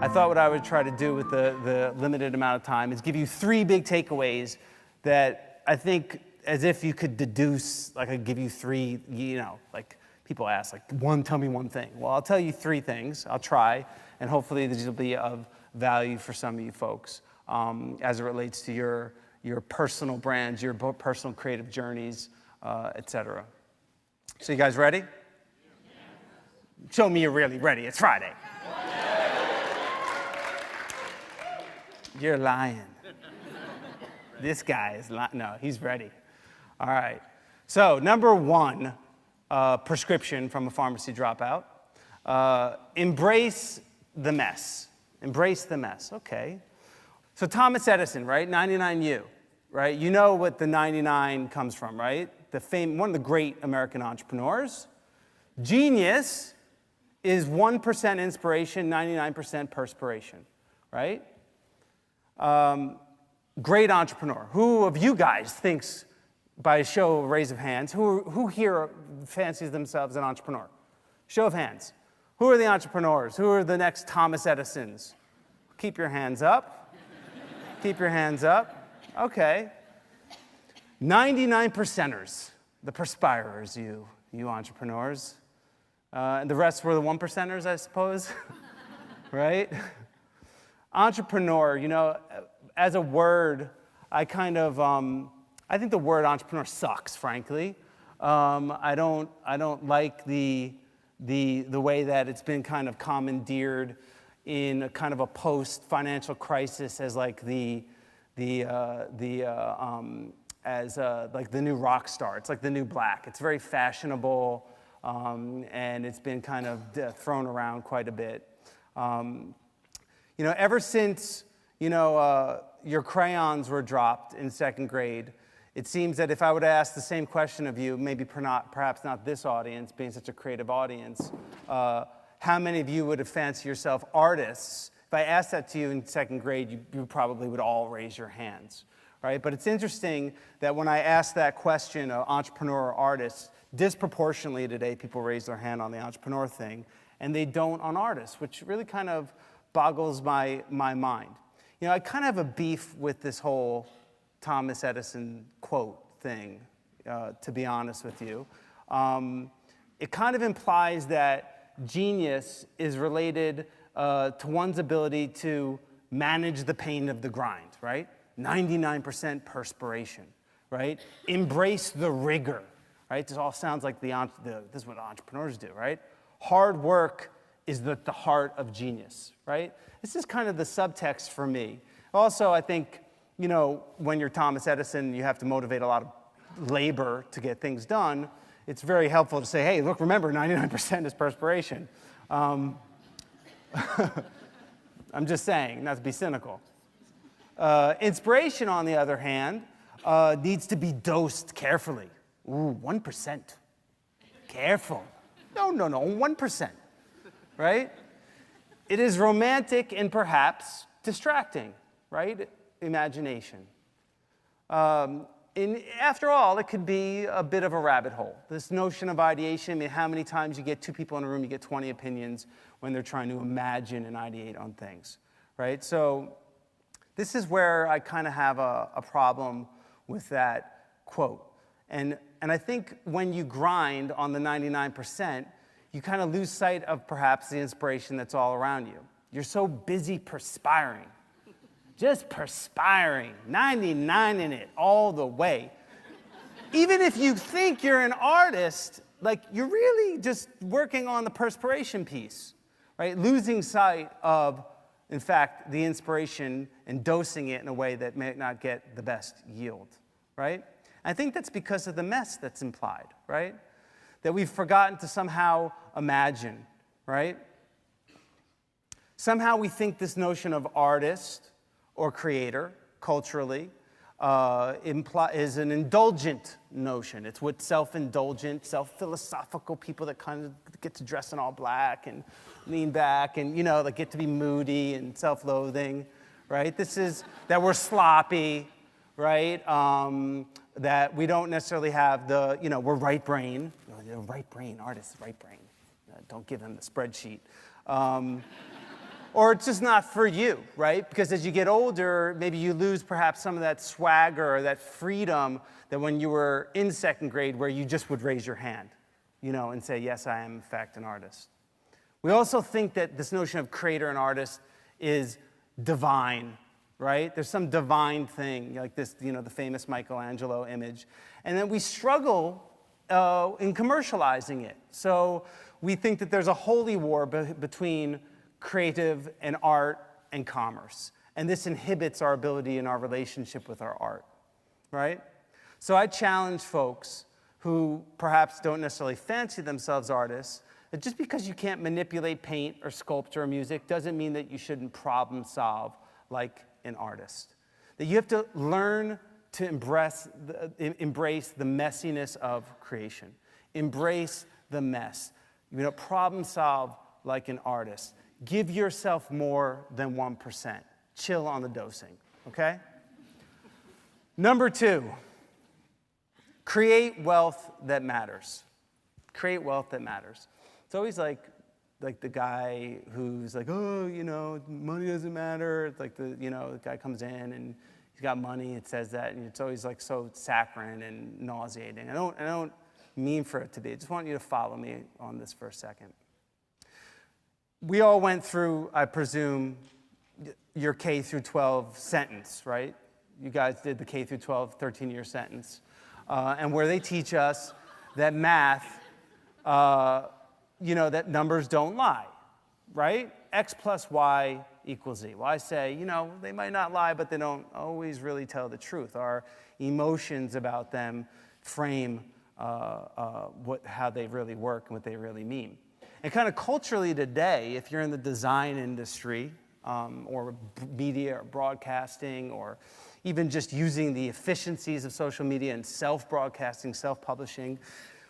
I thought what I would try to do with the limited amount of time is give you 3 big takeaways that I think, as if you could deduce, like I give you 3, like people ask, like, tell me one thing. Well, I'll tell you 3 things. I'll try, and hopefully these will be of value for some of you folks as it relates to your personal brands, your personal creative journeys, et cetera. So you guys ready? Show me you're really ready. It's Friday. You're lying. This guy is lying. No, he's ready. All right. So number 1, prescription from a pharmacy dropout. Embrace the mess. Embrace the mess. Okay. So Thomas Edison, right? 99U, right? You know what the 99 comes from, right? One of the great American entrepreneurs. Genius is 1% inspiration, 99% perspiration, right? Great entrepreneur. Who of you guys thinks, by a raise of hands, who here fancies themselves an entrepreneur? Show of hands. Who are the entrepreneurs? Who are the next Thomas Edisons? Keep your hands up. Keep your hands up. Okay. 99 percenters, the perspirers, you entrepreneurs. And the rest were the 1 percenters, I suppose. Right? Entrepreneur, as a word, I think the word entrepreneur sucks, frankly. I don't like the way that it's been kind of commandeered in a kind of a post-financial crisis as like the new rock star. It's like the new black. It's very fashionable, and it's been kind of thrown around quite a bit. Ever since, your crayons were dropped in 2nd grade, it seems that if I would ask the same question of you, maybe perhaps not this audience, being such a creative audience, how many of you would have fancied yourself artists? If I asked that to you in 2nd grade, you probably would all raise your hands, right? But it's interesting that when I ask that question of entrepreneur or artists, disproportionately today people raise their hand on the entrepreneur thing, and they don't on artists, which really kind of boggles my mind. I kind of have a beef with this whole Thomas Edison quote thing, to be honest with you. It kind of implies that genius is related to one's ability to manage the pain of the grind, right? 99% perspiration, right? Embrace the rigor, right? This all sounds like this is what entrepreneurs do, right? Hard work is at the heart of genius, right? This is kind of the subtext for me. Also, I think, when you're Thomas Edison, you have to motivate a lot of labor to get things done. It's very helpful to say, hey, look, remember, 99% is perspiration. I'm just saying, not to be cynical. Inspiration, on the other hand, needs to be dosed carefully. Ooh, 1%. Careful. No, 1%. Right? It is romantic and perhaps distracting, right? Imagination. After all, it could be a bit of a rabbit hole. This notion of ideation, how many times you get 2 people in a room, you get 20 opinions when they're trying to imagine and ideate on things, right? So this is where I kind of have a problem with that quote. And I think when you grind on the 99%, you kind of lose sight of perhaps the inspiration that's all around you. You're so busy perspiring, just perspiring, 99 in it all the way. Even if you think you're an artist, like you're really just working on the perspiration piece, right? Losing sight of, in fact, the inspiration and dosing it in a way that may not get the best yield, right? I think that's because of the mess that's implied, right? That we've forgotten to somehow imagine, right? Somehow we think this notion of artist or creator, culturally, is an indulgent notion. It's what self-indulgent, self-philosophical people that kind of get to dress in all black and lean back and, that get to be moody and self-loathing, right? This is that we're sloppy, right? That we don't necessarily have we're right brain. Right brain, artists, right brain. Don't give them the spreadsheet. Or it's just not for you, right? Because as you get older, maybe you lose perhaps some of that swagger or that freedom that when you were in second grade where you just would raise your hand, and say, yes, I am in fact an artist. We also think that this notion of creator and artist is divine, right? There's some divine thing, like this, the famous Michelangelo image. And then we struggle in commercializing it. So we think that there's a holy war between creative and art and commerce. And this inhibits our ability in our relationship with our art, right? So I challenge folks who perhaps don't necessarily fancy themselves artists, that just because you can't manipulate paint or sculpture or music doesn't mean that you shouldn't problem solve like an artist. That you have to learn to embrace the messiness of creation. Embrace the mess. Problem solve like an artist. Give yourself more than 1%. Chill on the dosing, okay? Number 2, create wealth that matters. Create wealth that matters. It's always like the guy who's like, money doesn't matter. It's like the guy comes in and he's got money, it says that, and it's always like so saccharine and nauseating. I don't mean for it to be. I just want you to follow me on this for a second. We all went through, I presume, your K through 12 sentence, right? You guys did the K through 12 13-year sentence. And where they teach us that math, that numbers don't lie, right? X plus Y equals Z. Well, I say, they might not lie, but they don't always really tell the truth. Our emotions about them frame how they really work and what they really mean. And kind of culturally today, if you're in the design industry or media or broadcasting or even just using the efficiencies of social media and self-broadcasting, self-publishing,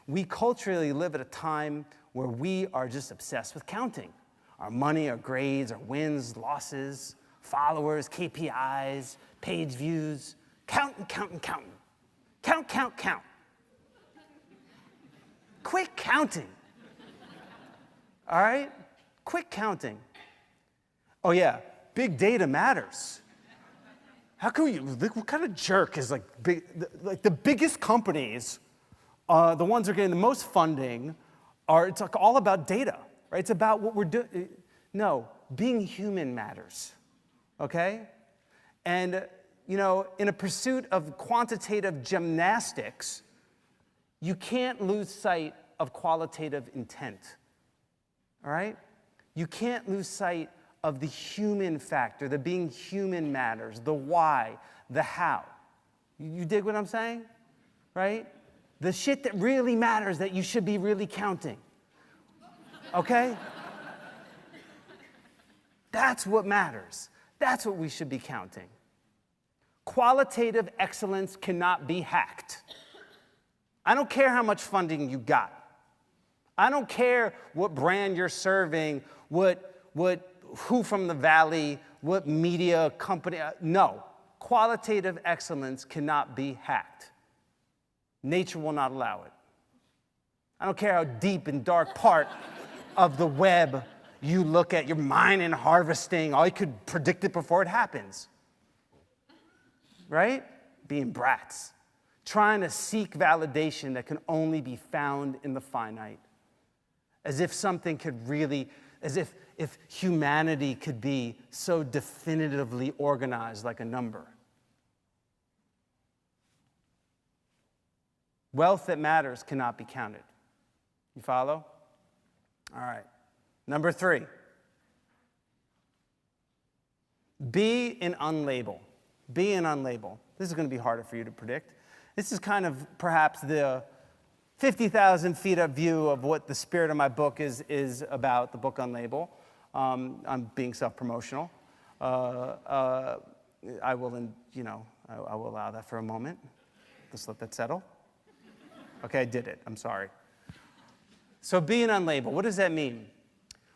we culturally live at a time where we are just obsessed with counting. Our money, our grades, our wins, losses, followers, KPIs, page views, counting. Count. Quit counting. All right? Quit counting. Oh yeah, big data matters. How can what kind of jerk is like the biggest companies, the ones that are getting the most funding, it's like all about data, right? It's about what we're doing. No, being human matters, okay? And, in a pursuit of quantitative gymnastics, you can't lose sight of qualitative intent. All right? You can't lose sight of the human factor, the being human matters, the why, the how. You dig what I'm saying? Right? The shit that really matters that you should be really counting. Okay? That's what matters. That's what we should be counting. Qualitative excellence cannot be hacked. I don't care how much funding you got. I don't care what brand you're serving, who from the valley, what media company. No, qualitative excellence cannot be hacked. Nature will not allow it. I don't care how deep and dark part of the web you look at, you're mining, harvesting, all you could predict it before it happens. Right? Being brats. Trying to seek validation that can only be found in the finite. As if something could really, as if humanity could be so definitively organized like a number. Wealth that matters cannot be counted. You follow? All right. Number 3. Be an unlabeled. Be an unlabeled. This is going to be harder for you to predict. This is kind of perhaps the 50,000 feet up view of what the spirit of my book is about, the book Unlabeled. I'm being self-promotional. I will allow that for a moment. Just let that settle. Okay, I did it. I'm sorry. So being unlabeled, what does that mean?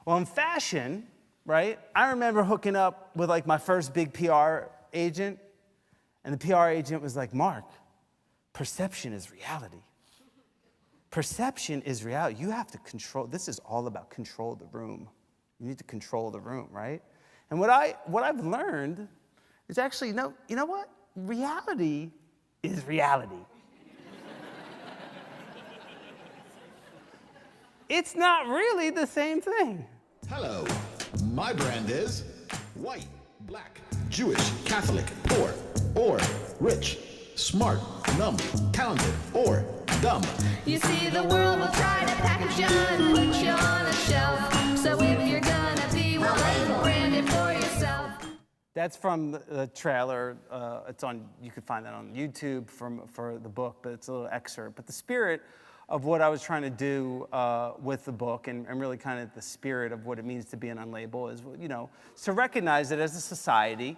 Well, in fashion, right, I remember hooking up with like my first big PR agent, and the PR agent was like, Mark, perception is reality. Perception is reality. You have to control. This is all about control the room. You need to control the room, right? And what I've learned is actually, no, you know what? Reality is reality. It's not really the same thing. Hello, my brand is white, black, Jewish, Catholic, poor, or rich, smart, numb, talented, or dumb. You see, the world will try to package you and put you on a shelf. So if you're gonna be one, brand it for yourself. That's from the trailer. It's on. You can find that on YouTube for the book, but it's a little excerpt. But the spirit of what I was trying to do with the book, and really kind of the spirit of what it means to be an unlabeled, is, you know, to recognize that as a society,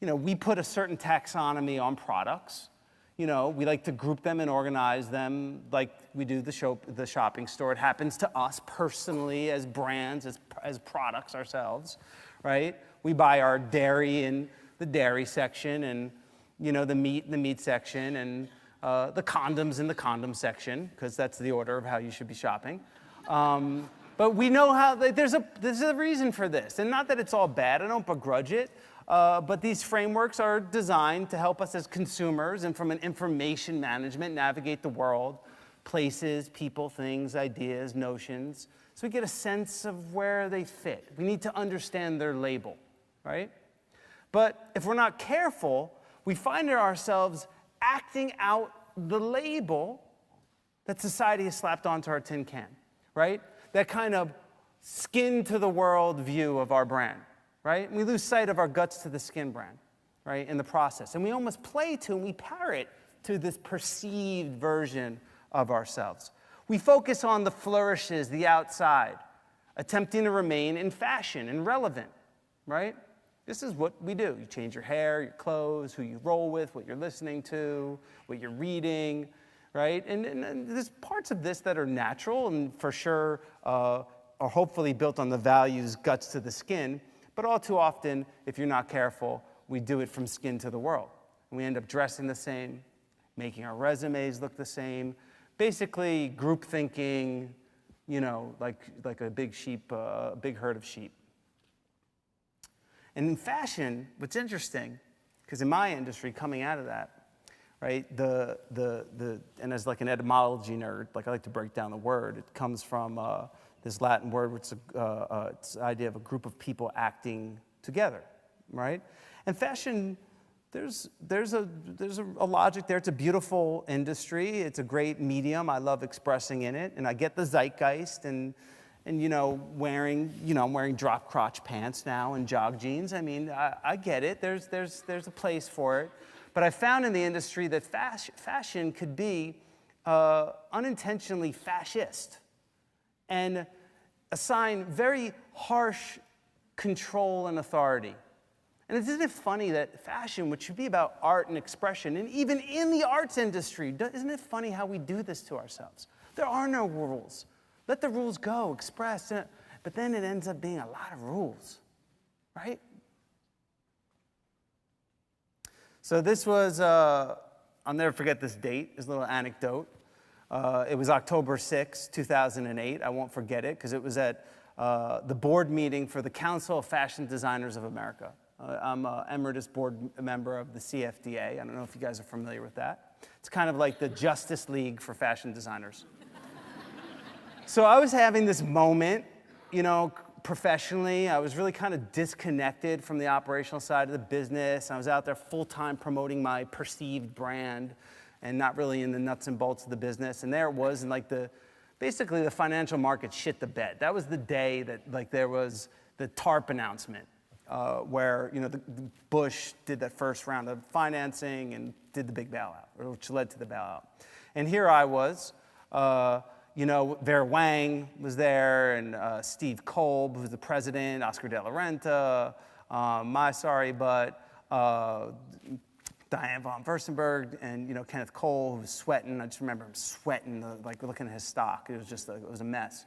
you know, we put a certain taxonomy on products. You know, we like to group them and organize them like we do the shopping store. It happens to us personally as brands, as products ourselves, right? We buy our dairy in the dairy section, and, you know, the meat in the meat section, and the condoms in the condom section, because that's the order of how you should be shopping. But we know how, there's a reason for this. And not that it's all bad, I don't begrudge it. But these frameworks are designed to help us as consumers and from an information management navigate the world, places, people, things, ideas, notions, so we get a sense of where they fit. We need to understand their label, right? But if we're not careful, we find ourselves acting out the label that society has slapped onto our tin can, right? That kind of skin to the world view of our brand, right? We lose sight of our guts to the skin brand, right, in the process. And we almost play to and we parrot to this perceived version of ourselves. We focus on the flourishes, the outside, attempting to remain in fashion and relevant, right? This is what we do. You change your hair, your clothes, who you roll with, what you're listening to, what you're reading, right? And there's parts of this that are natural and for sure are hopefully built on the values, guts to the skin. But all too often, if you're not careful, we do it from skin to the world. And we end up dressing the same, making our resumes look the same, basically group thinking, you know, like a big sheep, a big herd of sheep. And in fashion, what's interesting, because in my industry, coming out of that, right, and as like an etymology nerd, like I like to break down the word, it comes from this Latin word, which is it's the idea of a group of people acting together, right? And fashion, there's a logic there. It's a beautiful industry. It's a great medium. I love expressing in it, and I get the zeitgeist and you know, I'm wearing drop crotch pants now and jog jeans. I mean, I get it. There's a place for it. But I found in the industry that fashion could be unintentionally fascist and assign very harsh control and authority. And isn't it funny that fashion, which should be about art and expression, and even in the arts industry, isn't it funny how we do this to ourselves? There are no rules. Let the rules go, express, but then it ends up being a lot of rules, right? So this was, I'll never forget this date, this little anecdote. It was October 6, 2008. I won't forget it because it was at the board meeting for the Council of Fashion Designers of America. I'm an emeritus board member of the CFDA. I don't know if you guys are familiar with that. It's kind of like the Justice League for fashion designers. So I was having this moment, you know, professionally. I was really kind of disconnected from the operational side of the business. I was out there full-time promoting my perceived brand and not really in the nuts and bolts of the business. And there it was, and like basically the financial market shit the bed. That was the day that like there was the TARP announcement where, you know, the Bush did that first round of financing and did the big bailout, which led to the bailout. And here I was, you know, Vera Wang was there, and Steve Kolb, who's the president, Oscar De La Renta, Diane von Furstenberg, and, you know, Kenneth Cole, who was sweating. I just remember him sweating, like looking at his stock. It was just, it was a mess.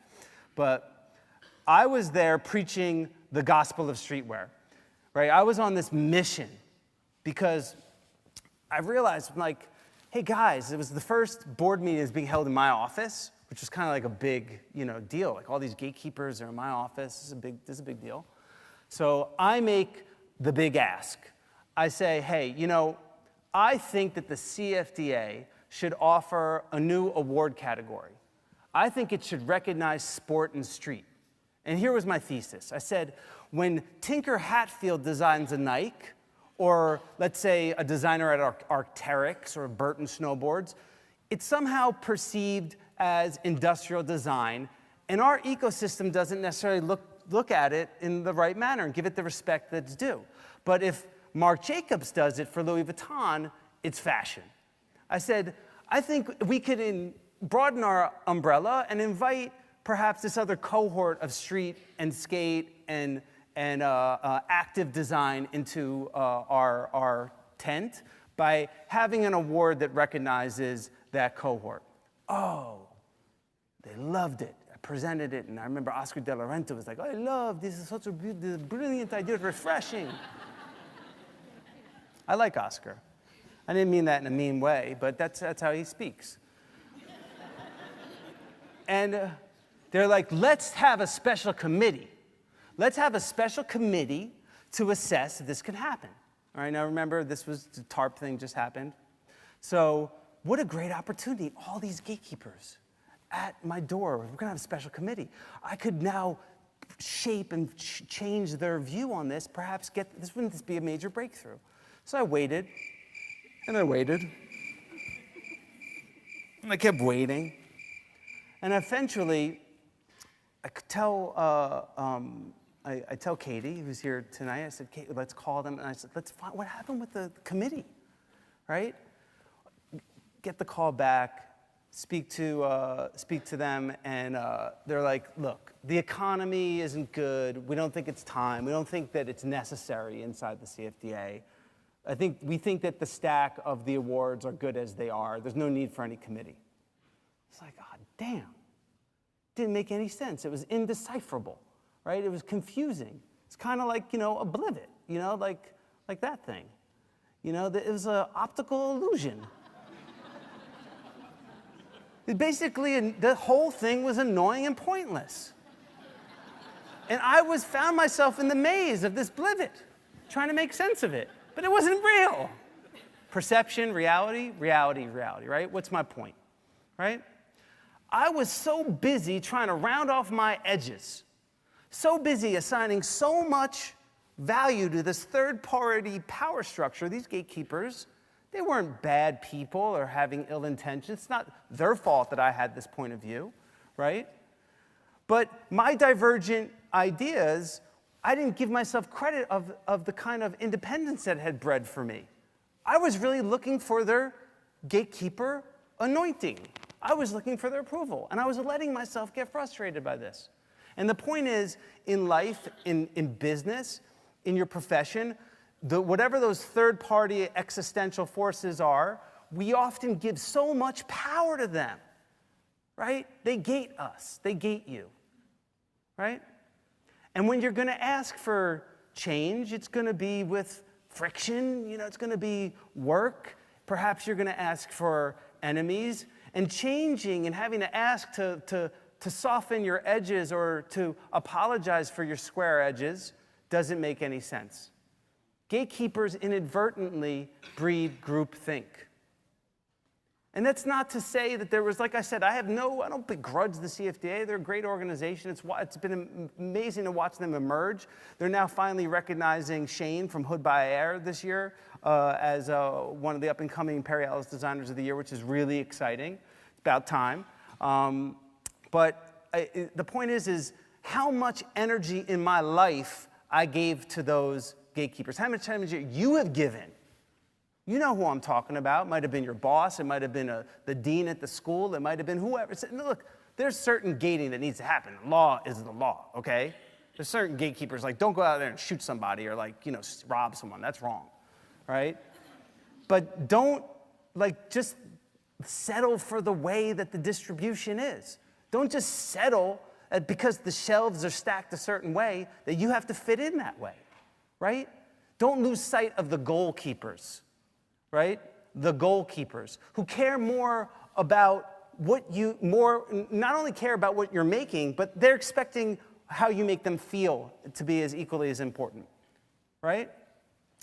But I was there preaching the gospel of streetwear, right? I was on this mission because I realized, like, hey guys, it was the first board meeting that's being held in my office, which was kind of like a big, deal. Like all these gatekeepers are in my office. This is a big deal. So I make the big ask. I say, hey, I think that the CFDA should offer a new award category. I think it should recognize sport and street. And here was my thesis. I said, when Tinker Hatfield designs a Nike, or let's say a designer at Arc'teryx or Burton Snowboards, it's somehow perceived as industrial design, and our ecosystem doesn't necessarily look at it in the right manner and give it the respect that's due. But if Marc Jacobs does it for Louis Vuitton, it's fashion. I said, I think we could broaden our umbrella and invite perhaps this other cohort of street and skate and active design into our tent by having an award that recognizes that cohort. Oh, they loved it. I presented it, and I remember Oscar De La Renta was like, I love this. Is such a brilliant idea, refreshing. I like Oscar. I didn't mean that in a mean way, but that's how he speaks. And they're like, let's have a special committee. Let's have a special committee to assess if this could happen. All right, now remember, the TARP thing just happened. So what a great opportunity, all these gatekeepers at my door. We're gonna have a special committee. I could now shape and change their view on this, perhaps wouldn't this be a major breakthrough? So I waited, and I waited, and I kept waiting. And eventually, I could tell, I tell Katie, who's here tonight, I said, Katie, let's call them. And I said, let's find what happened with the committee, right? Get the call back, speak to them, and they're like, look, the economy isn't good. We don't think it's time. We don't think that it's necessary inside the CFDA. We think that the stack of the awards are good as they are. There's no need for any committee. It's like, oh, damn. Didn't make any sense. It was indecipherable, right? It was confusing. It's kind of like, oblivion, like that thing. It was an optical illusion. Basically, the whole thing was annoying and pointless. And I found myself in the maze of this blivet, trying to make sense of it. But it wasn't real. Perception, reality, right? What's my point, right? I was so busy trying to round off my edges, so busy assigning so much value to this third-party power structure, these gatekeepers. They weren't bad people or having ill intentions. It's not their fault that I had this point of view, right? But my divergent ideas, I didn't give myself credit of the kind of independence that had bred for me. I was really looking for their gatekeeper anointing. I was looking for their approval, and I was letting myself get frustrated by this. And the point is, in life, in business, in your profession, whatever those third-party existential forces are, we often give so much power to them, right? They gate us. They gate you, right? And when you're going to ask for change, it's going to be with friction. It's going to be work. Perhaps you're going to ask for enemies. And changing and having to ask to soften your edges or to apologize for your square edges doesn't make any sense. Gatekeepers inadvertently breed groupthink. And that's not to say that there was, like I said, I don't begrudge the CFDA. They're a great organization. It's been amazing to watch them emerge. They're now finally recognizing Shane from Hood by Air this year as one of the up-and-coming Imperialis Designers of the Year, which is really exciting. It's about time. But the point is how much energy in my life I gave to those gatekeepers. How much energy you have given. You know who I'm talking about. It might have been your boss. It might have been the dean at the school. It might have been whoever. Look, there's certain gating that needs to happen. Law is the law, okay? There's certain gatekeepers, like, don't go out there and shoot somebody or, rob someone. That's wrong, right? But don't, just settle for the way that the distribution is. Don't just settle because the shelves are stacked a certain way that you have to fit in that way, right? Don't lose sight of the goalkeepers. Right? The goalkeepers who care more about not only care about what you're making, but they're expecting how you make them feel to be as equally as important, right?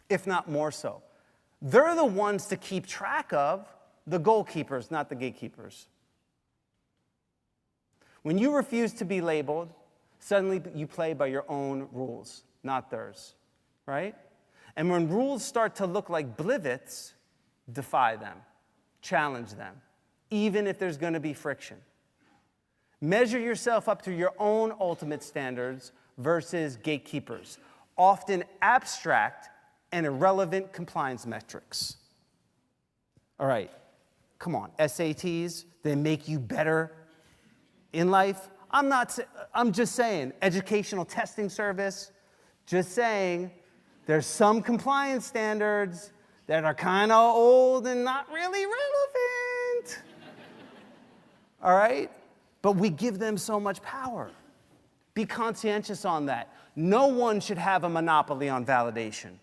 If not more so. They're the ones to keep track of, the goalkeepers, not the gatekeepers. When you refuse to be labeled, suddenly you play by your own rules, not theirs, right? And when rules start to look like blivets, defy them, challenge them, even if there's going to be friction. Measure yourself up to your own ultimate standards versus gatekeepers, often abstract and irrelevant compliance metrics. All right, come on, SATs, they make you better in life? I'm just saying, educational testing service, just saying, there's some compliance standards that are kind of old and not really relevant. All right? But we give them so much power. Be conscientious on that. No one should have a monopoly on validation.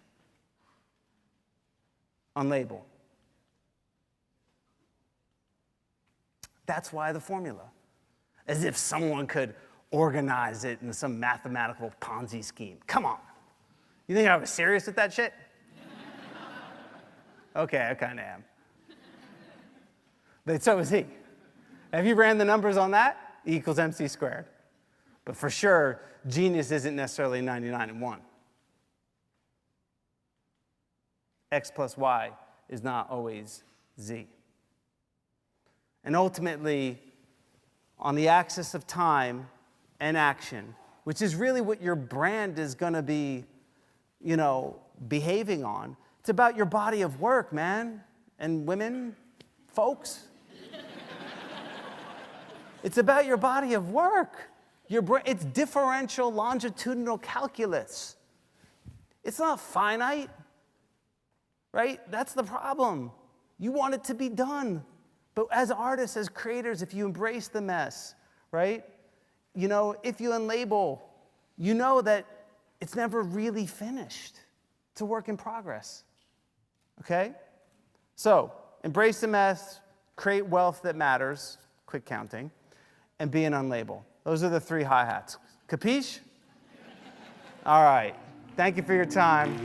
Unlabeled. That's why the formula. As if someone could organize it in some mathematical Ponzi scheme. Come on. You think I was serious with that shit? Okay, I kind of am. But so is he. Have you ran the numbers on that? E equals MC squared. But for sure, genius isn't necessarily 99 and 1. X plus Y is not always Z. And ultimately, on the axis of time and action, which is really what your brand is going to be, behaving on, it's about your body of work, man, and women, folks. It's about your body of work. It's differential longitudinal calculus. It's not finite, right? That's the problem. You want it to be done. But as artists, as creators, if you embrace the mess, right? If you unlabel, you know that it's never really finished. It's a work in progress. Okay? So, embrace the mess, create wealth that matters, quick counting, and be an unlabel. Those are the 3 hi-hats. Capiche? All right. Thank you for your time.